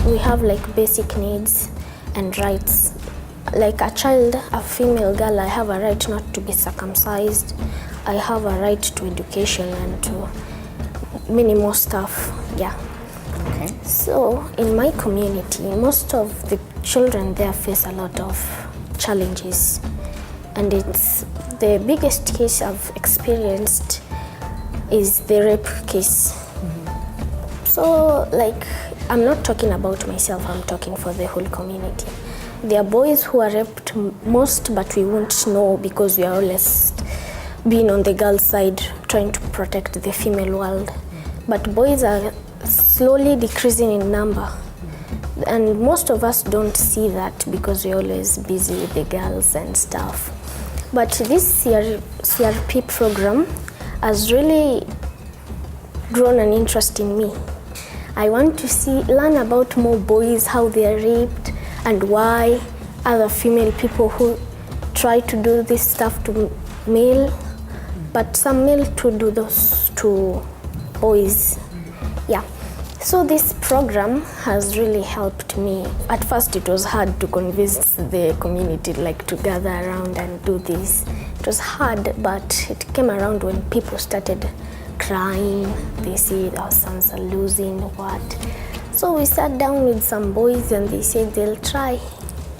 we have like basic needs and rights. Like a child, a female girl, I have a right not to be circumcised. I have a right to education and to many more stuff. Yeah. Okay. So in my community, most of the children there face a lot of challenges, and it's the biggest case I've experienced is the rape case. So like, I'm not talking about myself, I'm talking for the whole community. There are boys who are raped most, but we won't know because we are always being on the girl side trying to protect the female world. But boys are slowly decreasing in number. And most of us don't see that because we're always busy with the girls and stuff. But this CRP program has really grown an interest in me. I want to learn about more boys, how they are raped, and why other female people who try to do this stuff to male, but some male to do those to boys. Yeah. So this program has really helped me. At first it was hard to convince the community like to gather around and do this. It was hard, but it came around when people started crying. They say our sons are losing what. So we sat down with some boys and they said they'll try.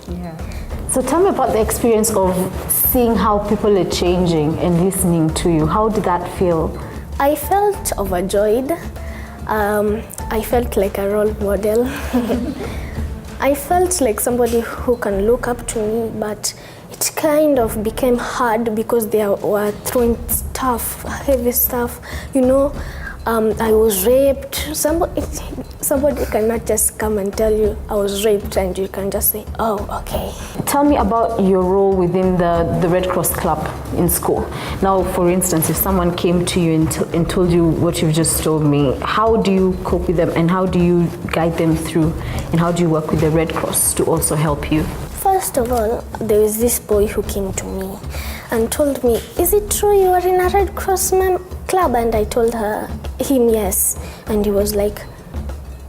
Yeah. So tell me about the experience of seeing how people are changing and listening to you. How did that feel? I felt overjoyed. I felt like a role model. I felt like somebody who can look up to me, but it kind of became hard because they were throwing stuff, heavy stuff. You know, I was raped. Somebody cannot just come and tell you I was raped and you can just say, oh, okay. Tell me about your role within the Red Cross Club in school. Now, for instance, if someone came to you and told you what you've just told me, how do you cope with them and how do you guide them through, and how do you work with the Red Cross to also help you? First of all, there was this boy who came to me and told me, is it true you are in a Red Cross club? And I told him yes. And he was like,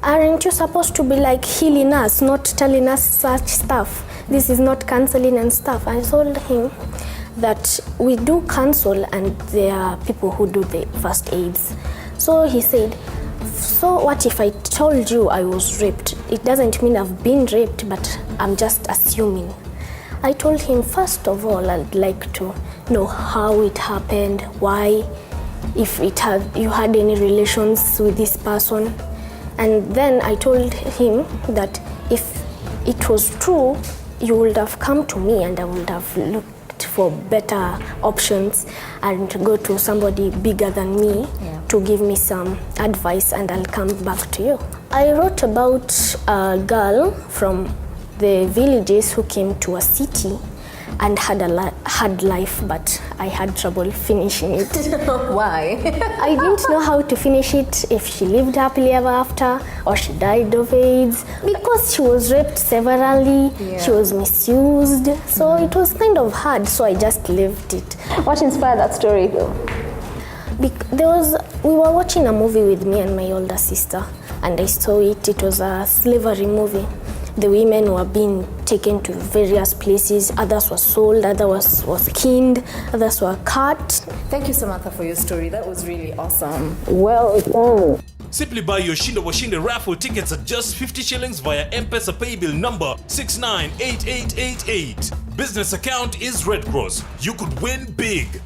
aren't you supposed to be like healing us, not telling us such stuff? This is not counseling and stuff. I told him that we do counsel and there are people who do the first aids. So he said, so what if I told you I was raped? It doesn't mean I've been raped, but I'm just assuming. I told him, first of all, I'd like to know how it happened, why, if you had any relations with this person. And then I told him that if it was true, you would have come to me and I would have looked for better options and go to somebody bigger than me to give me some advice, and I'll come back to you. I wrote about a girl from the villages who came to a city and had a hard life, but I had trouble finishing it. Why? I didn't know how to finish it, if she lived happily ever after or she died of AIDS, because she was raped severally, she was misused, so it was kind of hard, so I just left it. What inspired that story? We were watching a movie with me and my older sister, and I saw it. It was a slavery movie. The women were being taken to various places. Others were sold, others was skinned, others were cut. Thank you, Samantha, for your story. That was really awesome. Well done. Simply buy your Shinda Washinde raffle tickets at just 50 shillings via M-Pesa paybill number 698888. Business account is Red Cross. You could win big.